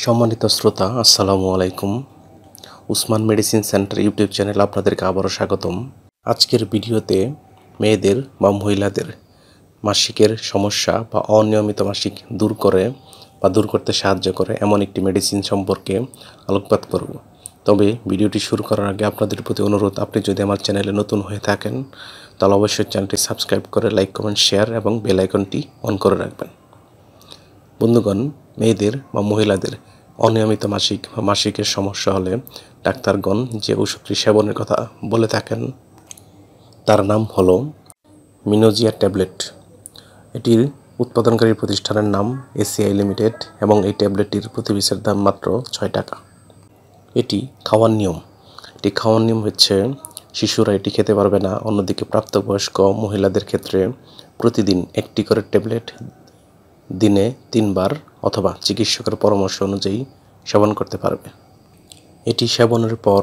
সম্মানিত শ্রোতা, আসসালামু আলাইকুম। Usman medicine centre YouTube channel আপনাদেরকে আবারও স্বাগতম। আজকের ভিডিওতে মেয়েদের বা মহিলাদের মাসিকের সমস্যা বা অনিয়মিত মাসিক দূর করতে সাহায্য করে এমন একটি মেডিসিন সম্পর্কে আলোকপাত করব। তবে ভিডিওটি শুরু করার আগে আপনাদের প্রতি অনুরোধ, আপনি যদি আমার চ্যানেলে নতুন হয়ে থাকেন তাহলে অবশ্যই চ্যানেলটি সাবস্ক্রাইব করে লাইক, কমেন্ট, শেয়ার এবং বেল আইকনটি অন করে রাখবেন। বন্ধুগণ, মেয়েদের বা মহিলাদের অনিয়মিত মাসিক বা মাসিকের সমস্যা হলে ডাক্তারগণ যে ওষুধটি সেবনের কথা বলে থাকেন তার নাম হলো মিনোজিয়া ট্যাবলেট। এটির উৎপাদনকারী প্রতিষ্ঠানের নাম এসিআই লিমিটেড এবং এই ট্যাবলেটটির প্রতি পিসের দাম মাত্র 6 টাকা। এটি খাওয়ার নিয়ম হচ্ছে শিশুরা এটি খেতে পারবে না। অন্যদিকে প্রাপ্তবয়স্ক মহিলাদের ক্ষেত্রে প্রতিদিন একটি করে ট্যাবলেট দিনে 3 বার অথবা চিকিৎসকের পরামর্শ অনুযায়ী সেবন করতে পারবে। এটি সেবনের পর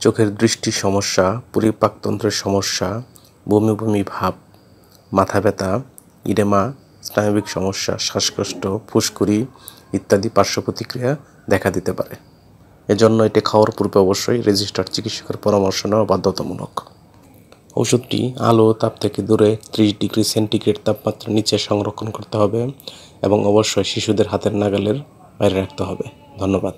চোখের দৃষ্টির সমস্যা, পরিপাকতন্ত্রের সমস্যা, বমি ভাব, মাথা ব্যথা, ইডেমা, স্নায়বিক সমস্যা, শ্বাসকষ্ট, ফুসকুড়ি ইত্যাদি পার্শ্ব প্রতিক্রিয়া দেখা দিতে পারে। এজন্য এটি খাওয়ার পূর্বে অবশ্যই রেজিস্টার্ড চিকিৎসকের পরামর্শ নেওয়া বাধ্যতামূলক। ওষুধটি আলো ও তাপ থেকে দূরে 30 ডিগ্রি সেন্টিগ্রেড তাপমাত্রার নিচে সংরক্ষণ করতে হবে এবং অবশ্যই শিশুদের হাতের নাগালের বাইরে রাখতে হবে। ধন্যবাদ।